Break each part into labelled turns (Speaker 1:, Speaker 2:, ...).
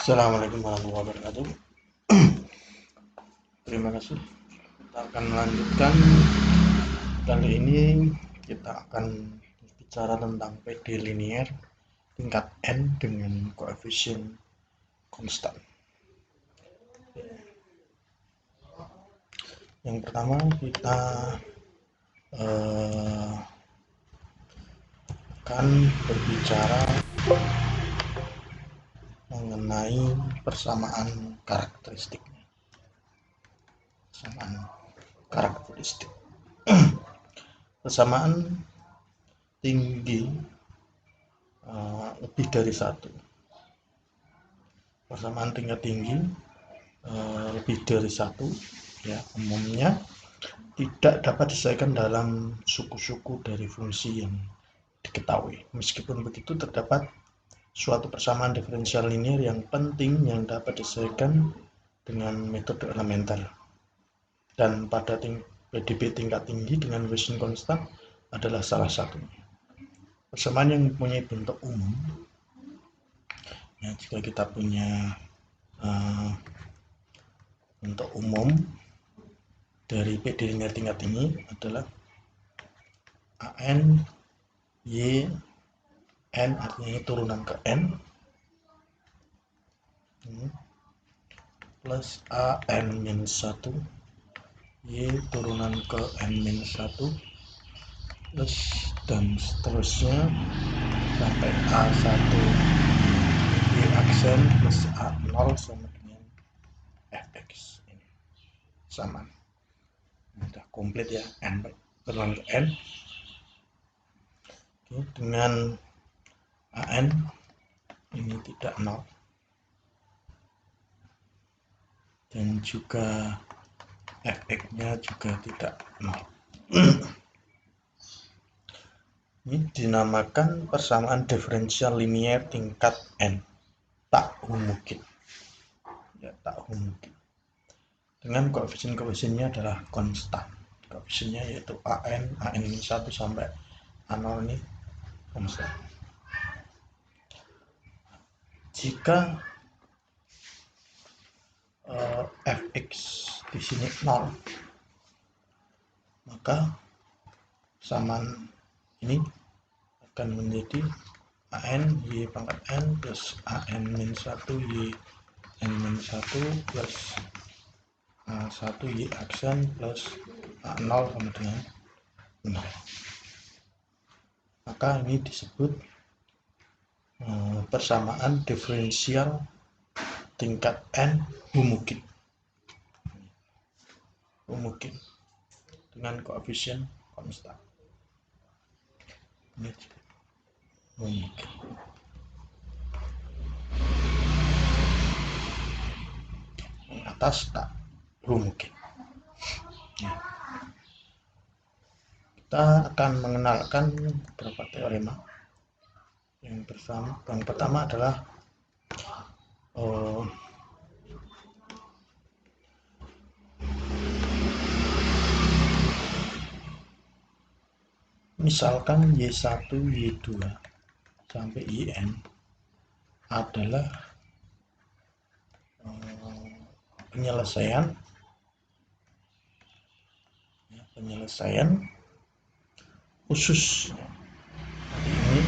Speaker 1: Assalamualaikum warahmatullahi wabarakatuh. Terima kasih. Kita akan melanjutkan. Kali ini kita akan bicara tentang PD linear tingkat n dengan koefisien konstan. Yang pertama kita akan berbicara mengenai persamaan karakteristik. Persamaan tinggi lebih dari satu. Persamaan tingkat tinggi lebih dari satu, ya, umumnya tidak dapat diselesaikan dalam suku-suku dari fungsi yang diketahui. Meskipun begitu, terdapat suatu persamaan diferensial linear yang penting yang dapat diselesaikan dengan metode elementer, dan pada PDB tingkat tinggi dengan koefisien konstan adalah salah satunya. Persamaan yang mempunyai bentuk umum, ya, jika kita punya bentuk umum dari PD linear tingkat tinggi adalah AN Y N, artinya ini turunan ke N, plus AN-1 Y turunan ke N-1 plus dan seterusnya sampai A1 Y aksen plus A0 sama dengan Fx. Ini sama, sudah komplit ya, N turunan ke N. Oke, dengan AN ini tidak 0 dan juga Fx-nya juga tidak 0. Ini dinamakan persamaan diferensial linear tingkat n, tak homogen, ya, tak homogen. Dengan koefisien-koefisiennya adalah konstan. Koefisiennya yaitu AN-1 sampai A0 ini konstan. Jika Fx di sini 0, maka persamaan ini akan menjadi AN Y pangkat N plus AN-1 Y N-1 plus A1 Y aksen plus A0 sama dengan 0. Maka ini disebut persamaan diferensial tingkat n homogen dengan koefisien konstan. Ini homogen. Yang atas tak homogen. Ya. Kita akan mengenalkan beberapa teorema. Yang pertama adalah misalkan Y1, Y2 sampai YN adalah penyelesaian khusus. Ini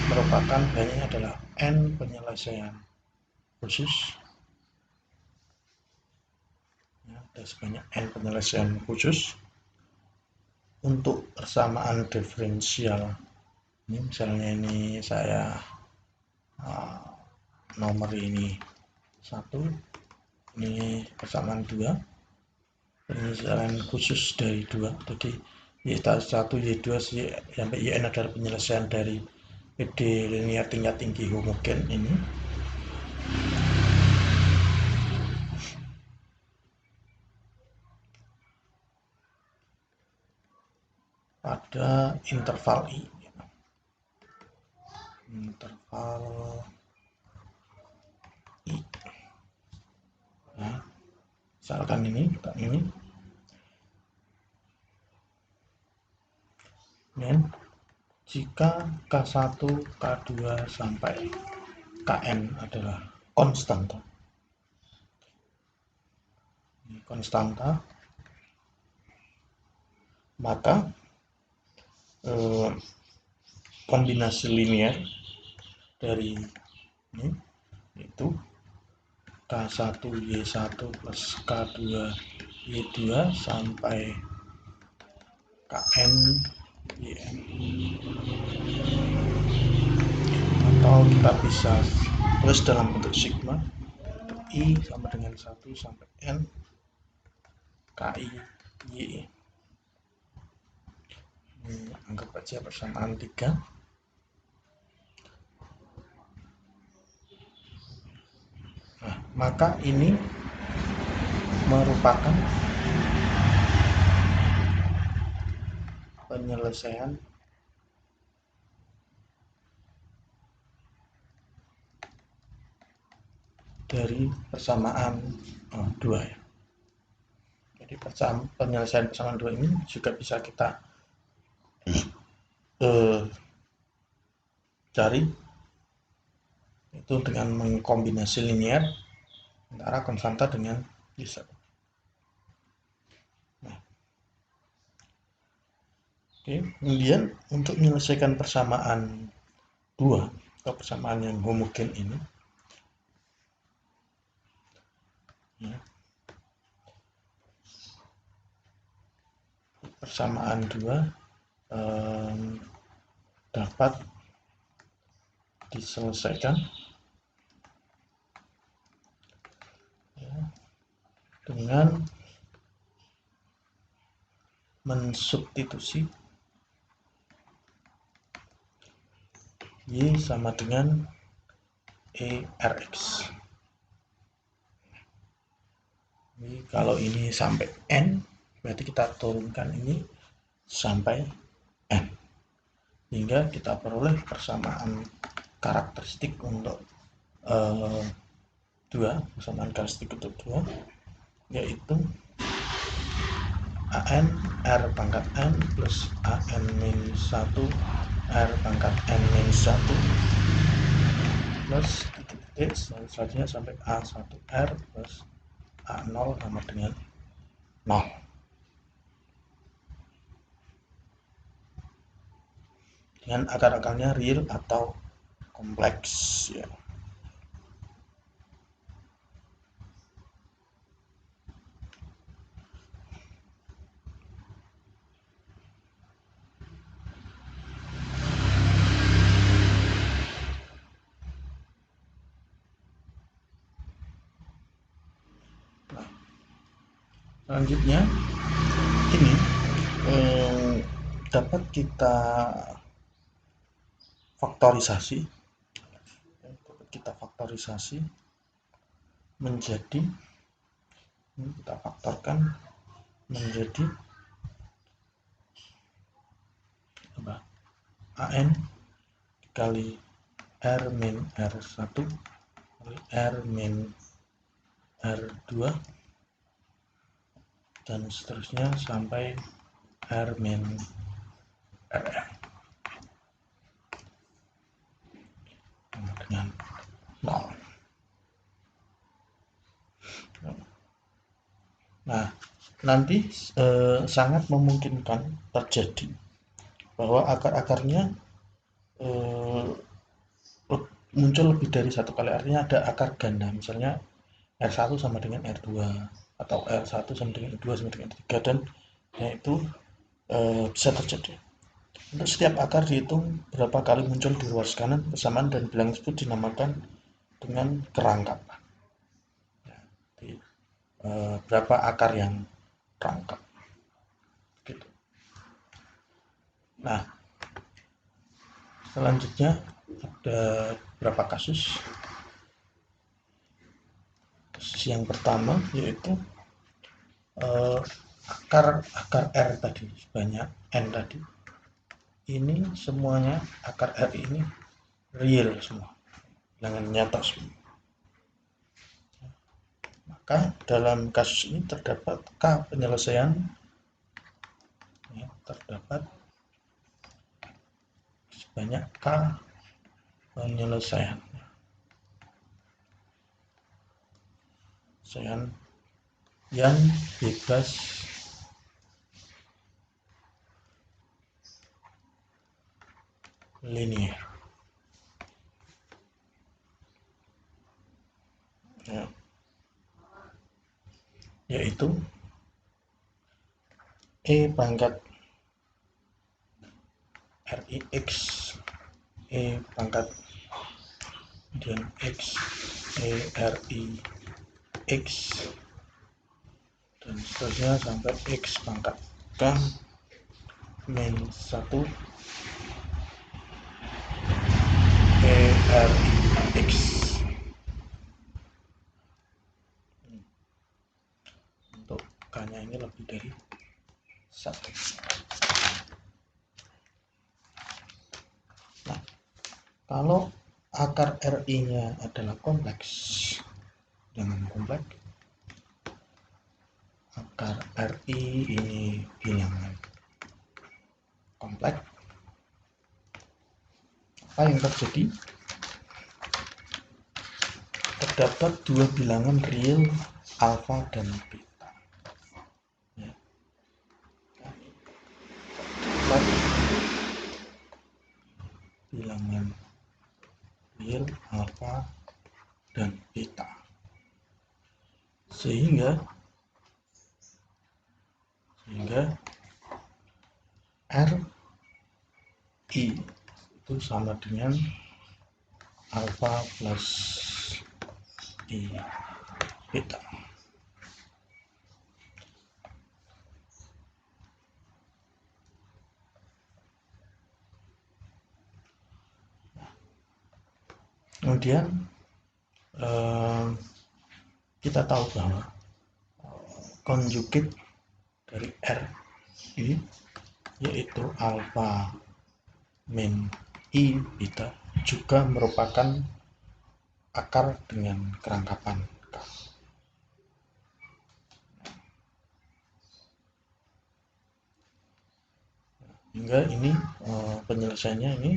Speaker 1: merupakan banyaknya adalah n penyelesaian khusus, ya, ada sebanyak n penyelesaian khusus untuk persamaan diferensial. Ini misalnya ini saya nomor ini 1, ini persamaan 2, penyelesaian khusus dari 2. Jadi Y1, Y2 sampai YN adalah penyelesaian dari PD linear tingkat tinggi homogen ini. Pada interval I. Interval I. Nah, misalkan ini. Dan jika K1, K2 sampai Kn adalah konstanta. Konstanta, maka kombinasi linear dari ini itu K1 Y1 plus K2 Y2 sampai Kn Yn, atau kita bisa tulis dalam bentuk sigma I sama dengan 1 sampai N KI Y. Ini anggap aja persamaan 3. Nah, maka ini merupakan penyelesaian dari persamaan 2 ya. Jadi penyelesaian persamaan 2 ini juga bisa kita cari itu dengan mengkombinasi linear antara konstanta dengan Y1. Nah, oke. Kemudian untuk menyelesaikan persamaan 2 atau persamaan yang homogen ini ya, persamaan 2 dapat diselesaikan ya, dengan mensubstitusi Y sama dengan ERX. Jadi kalau ini sampai N, berarti kita turunkan ini sampai N, hingga kita peroleh persamaan karakteristik untuk persamaan karakteristik untuk 2, yaitu AN R pangkat N plus AN min 1 R pangkat N min 1 plus titik selanjutnya sampai A1R plus A0 sama dengan 0. Dengan akar-akarnya real atau kompleks ya. Nah, selanjutnya ini dapat kita faktorisasi menjadi, ini kita faktorkan menjadi AN kali R min R1 kali R min R2 dan seterusnya sampai R min Rn dengan 0. Nah, nanti sangat memungkinkan terjadi bahwa akar-akarnya muncul lebih dari satu kali, artinya ada akar ganda, misalnya R1 sama dengan R2 atau R1 sama dengan R2 sama dengan R3, dan itu bisa terjadi. Untuk setiap akar dihitung berapa kali muncul di ruas kanan persamaan, dan bilangan tersebut dinamakan dengan kerangkapan. Jadi, berapa akar yang rangkap gitu. Nah, selanjutnya ada beberapa kasus. Kasus yang pertama yaitu akar R tadi sebanyak N tadi, ini semuanya akar R ini real semua, bilangan nyata semua. Maka dalam kasus ini terdapat K penyelesaian ya, terdapat sebanyak K penyelesaian. penyelesaian yang bebas linear, ya, yaitu E pangkat RIX, E pangkat kemudian X, RI X, dan seterusnya sampai X pangkat K min 1 RI X. Untuk K-nya ini lebih dari 1. Nah, kalau akar RI-nya adalah kompleks, dengan kompleks, akar RI ini bilangan kompleks, apa yang terjadi? Terdapat dua bilangan real alfa dan beta. Ya. Terdapat bilangan real alfa dan beta, sehingga RI itu sama dengan alfa plus I beta. Kemudian kita tahu bahwa konjugate dari RI yaitu alfa min I beta juga merupakan akar dengan kerangkapan K. Hingga ini penyelesaiannya ini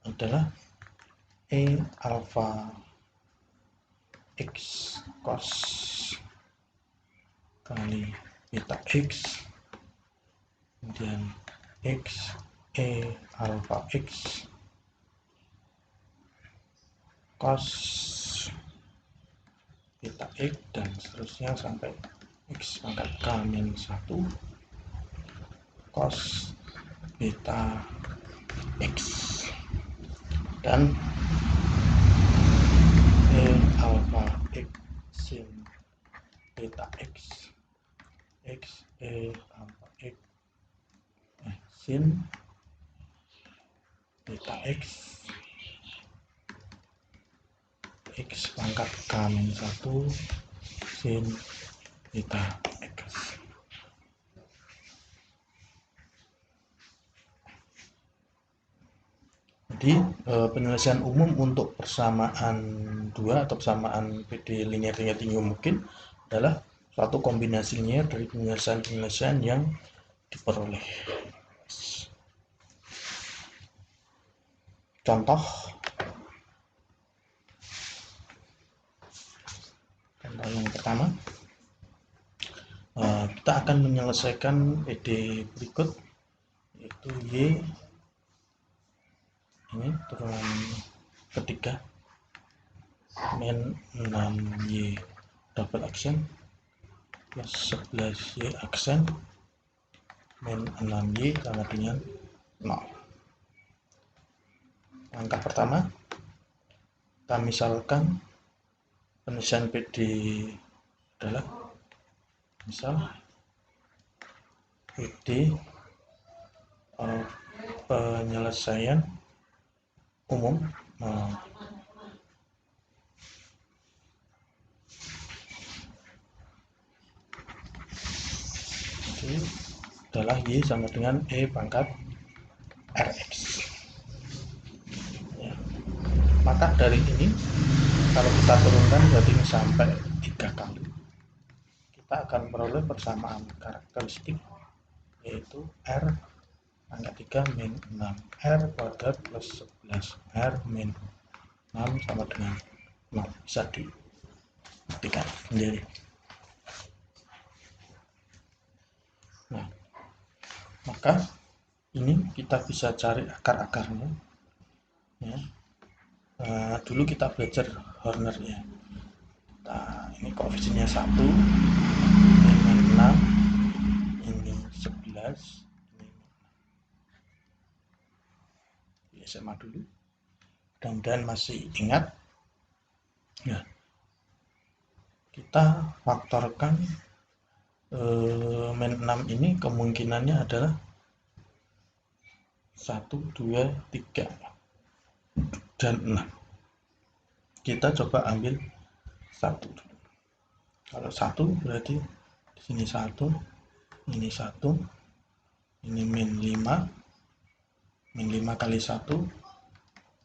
Speaker 1: adalah E alfa X cos kali beta X, kemudian X E alfa X cos beta X, dan seterusnya sampai X pangkat K min 1 cos beta X, dan E alfa X sin beta X, X E alfa X sin beta X, X pangkat K min 1 sin beta X. Jadi penyelesaian umum untuk persamaan 2 atau persamaan PD linear tingkat tinggi mungkin adalah suatu kombinasi linear dari penyelesaian-penyelesaian yang diperoleh. Contoh yang pertama, kita akan menyelesaikan PD berikut, yaitu Y ini turunan ketiga min 6Y double aksen plus 11Y aksen min 6Y sama dengan 0. Langkah pertama, kita misalkan penyelesaian PD adalah misal PD penyelesaian umum adalah Y sama dengan E pangkat Rx. Ya. Maka dari ini kalau kita turunkan berarti sampai 3 kali, kita akan peroleh persamaan karakteristik, yaitu R pangkat 3 min 6 R kuadrat plus 11 R min 6 sama dengan 0. Bisa buktikan sendiri. Nah, maka ini kita bisa cari akar-akarnya ya. Dulu kita belajar Horner ya. Nah, ini koefisiennya 1, ini 6, ini 11, ini SMA dulu. Mudah-mudahan masih ingat. Ya, kita faktorkan min 6 ini kemungkinannya adalah 1, 2, 3 dan 6. Kita coba ambil 1 dulu. Kalau 1 berarti di sini 1, ini 1, ini min 5, min 5 kali 1,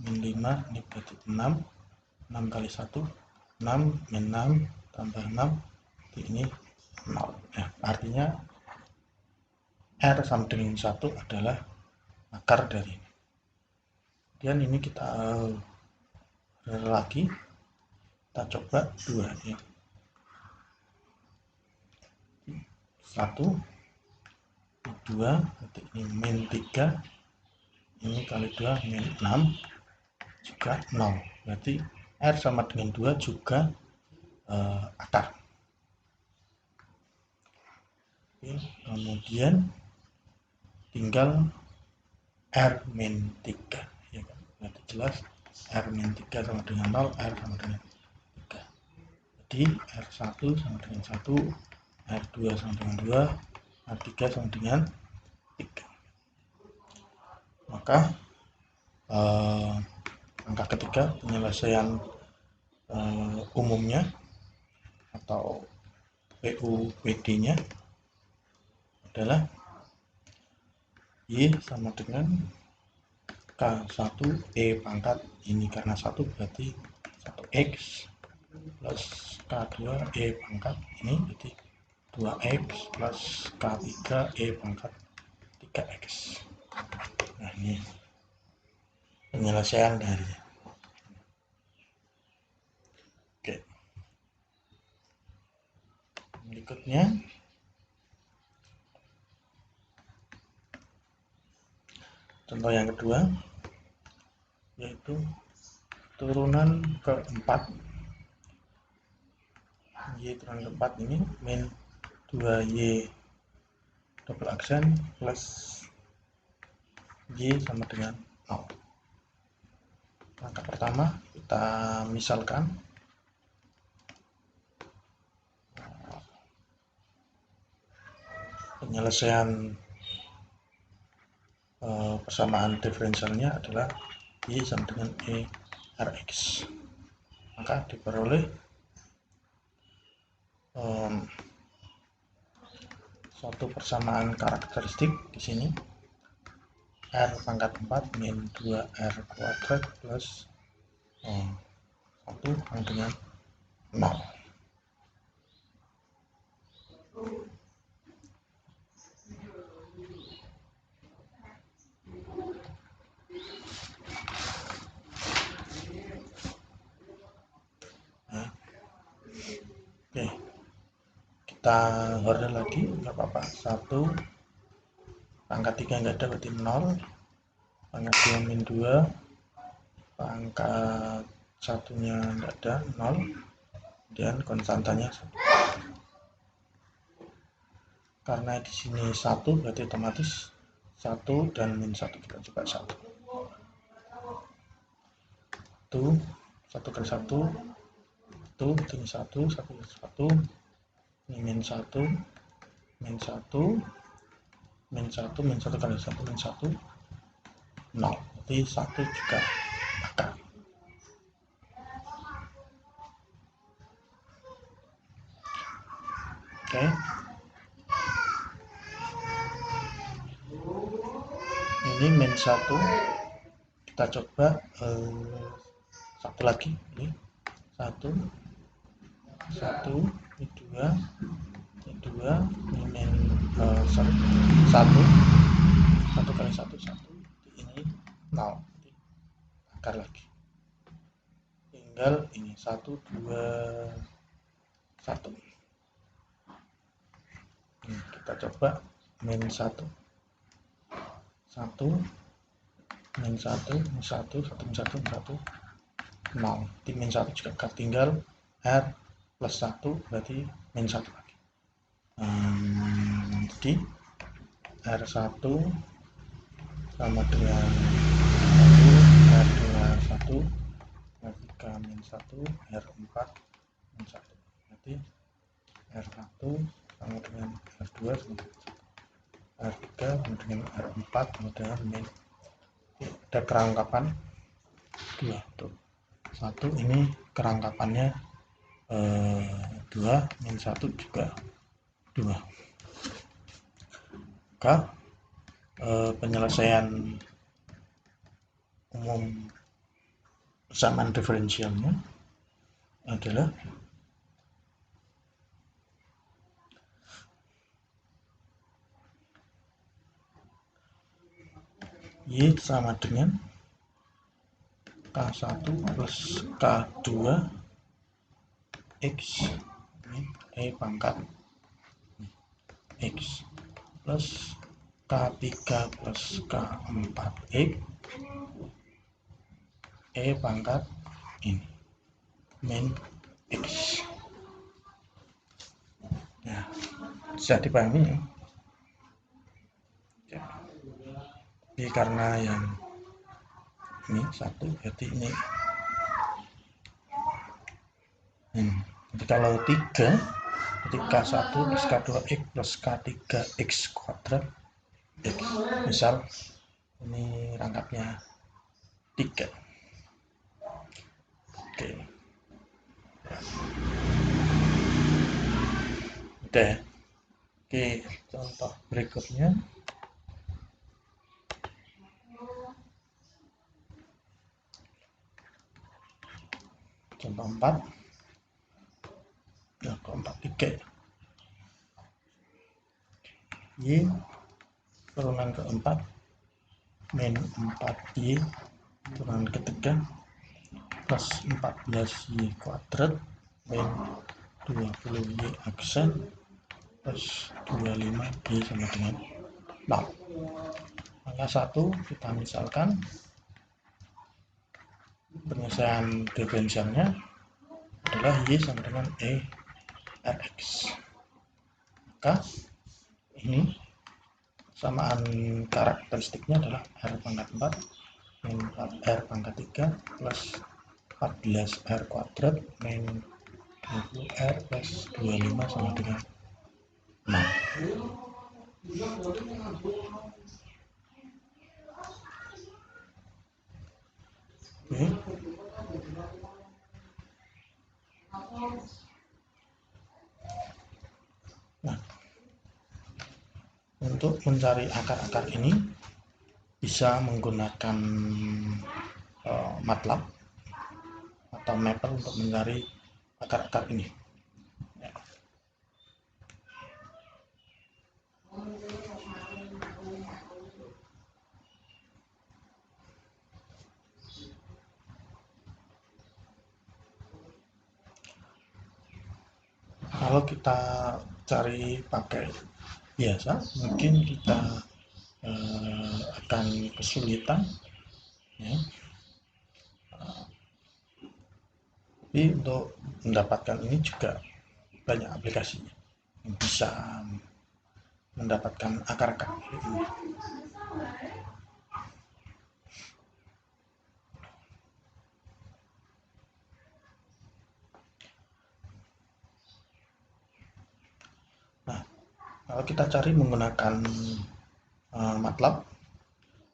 Speaker 1: min 5, ini berarti 6, 6 kali 1, 6, min 6, tambah 6, ini 0. Ya, artinya R sama dengan 1 adalah akar dari ini. Kemudian ini kita lagi, kita coba 2 ya. 1, 2, nanti ini min 3, ini kali 2 min 6 juga 0. Berarti R sama dengan 2 juga akar. Oke, kemudian tinggal R min 3 ya kan? Berarti jelas R min 3 sama dengan 0, R sama dengan 3. Jadi R1 sama dengan 1, R2 sama dengan 2, R3 sama dengan 3. Maka angka ketiga penyelesaian umumnya atau PUPD-nya adalah Y sama dengan K1 E pangkat, ini karena 1 berarti 1X plus K2 E pangkat, ini berarti 2X plus K3 E pangkat 3X. Nah, ini penyelesaian dari. Oke. Berikutnya contoh yang kedua, yaitu turunan keempat. Y turunan keempat ini min 2Y double aksen plus Y sama dengan 0. Langkah pertama kita misalkan penyelesaian persamaan diferensialnya adalah Y sama dengan E Rx. Maka diperoleh suatu persamaan karakteristik di sini R pangkat 4 min 2R kuadrat plus 1 sama dengan 0. Oke, kita order lagi, nggak apa-apa. 1 pangkat 3 nggak ada berarti 0, pangkat 2 min 2, pangkat satunya nggak ada 0, dan konstantanya 1. Karena di sini 1 berarti otomatis 1 dan min 1, kita coba 1. 1 kali 1, ini 1, 1 kali 1, ini min 1, min 1, min 1, min 1 kali 1, min 1, 0. Jadi 1 juga akar. Oke. Ini min 1, kita coba satu lagi, ini 1, ini 2, ini 2, ini min 1 kali 1, 1, ini 0, akar lagi. Tinggal ini 1, 2, 1. Kita coba min 1, 1 min 1 min 1 1 min 1 min 1 0. Di min 1 juga tinggal R plus 1 berarti min 1 lagi. Jadi R1 sama dengan 1, R2 1, R3 min 1, R4 min 1. Berarti R1 sama dengan R2 sama dengan 1, R3 sama dengan R4 sama dengan min. Ada kerangkapan 2 tuh. 1 ini kerangkapannya 2 min 1 juga 2. Maka penyelesaian umum persamaan diferensialnya adalah Y sama dengan K1 plus K2 X min E pangkat X plus K3 plus K4 X E pangkat ini min X. Nah, bisa dipahami ya. Jadi karena yang ini 1 berarti ini. Jadi kalau 3 berarti K1 plus K2 X plus K3 X kuadrat X. Misal ini rangkapnya 3. Oke. Udah. Oke, contoh berikutnya. Contoh 4. Nah, keempat 3. Y turunan keempat min 4Y turunan ketiga plus 14Y kuadrat min 20Y aksen plus 25Y sama dengan 0. Maka 1 kita misalkan penyelesaian diferensialnya adalah Y sama dengan E Rx. Maka ini samaan karakteristiknya adalah R pangkat 4 min 4R pangkat 3 plus 14R kuadrat min 20R plus 25 sama dengan 0. Oke. Nah, untuk mencari akar-akar ini bisa menggunakan MATLAB atau Mapper untuk mencari akar-akar ini. Kalau kita cari pakai biasa, mungkin kita akan kesulitan, ya. Tapi untuk mendapatkan ini juga banyak aplikasinya yang bisa mendapatkan akar-akar ini. Nah, kalau kita cari menggunakan MATLAB,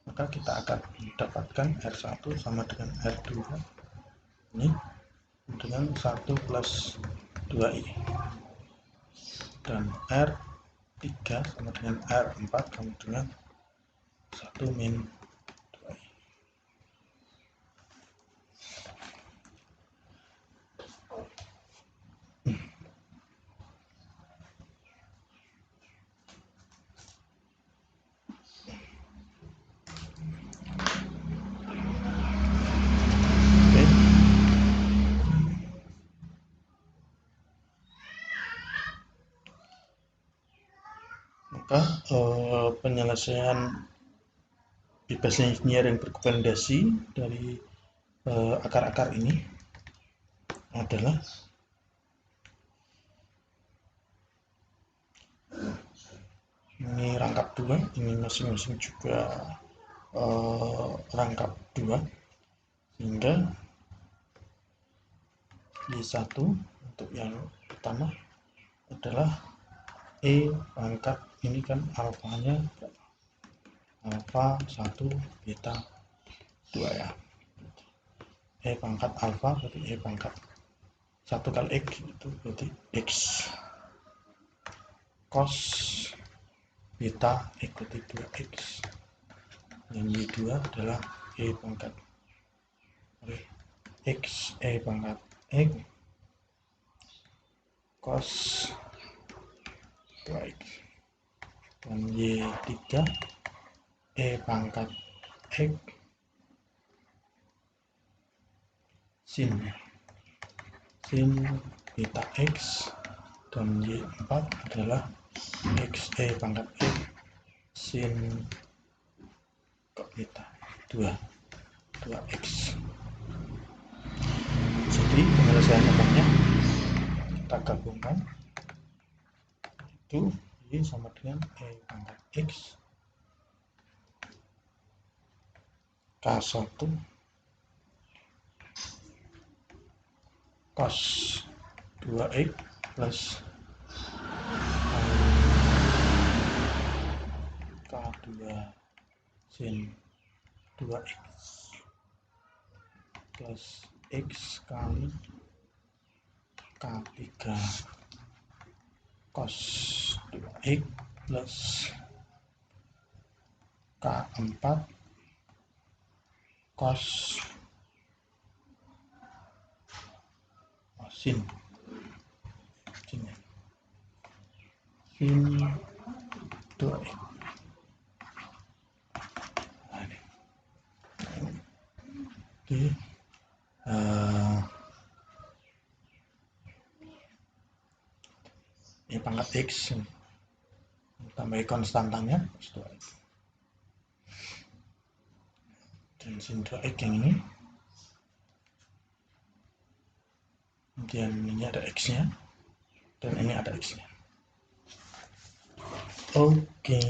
Speaker 1: maka kita akan mendapatkan R1 sama dengan R2 ini dengan 1 plus 2i, dan R3 sama dengan R4 sama dengan 1 min 2i. maka penyelesaian bebas linear yang berkomendasi dari akar-akar ini adalah ini rangkap 2, ini masing-masing juga rangkap 2, sehingga Y1 untuk yang pertama adalah E pangkat, ini kan alfanya alfa 1 beta 2 ya, E pangkat alfa berarti E pangkat 1 kali X itu berarti X cos beta ikuti 2X, dan Y2 adalah E pangkat X, E pangkat X cos 2X, dan Y3 E pangkat X sin beta X, dan Y4 adalah X E pangkat X sin kok beta 2X. Jadi penyelesaian umumnya kita gabungkan, itu Y sama dengan E pangkat X K1 cos 2X plus K2 sin 2X plus X kali K3 cos 2X plus K4 cos sin 2X. Oke, ini pangkat X tambah konstantannya 2X, dan sin 2X yang ini, kemudian ini ada X nya dan ini ada X nya. Oke.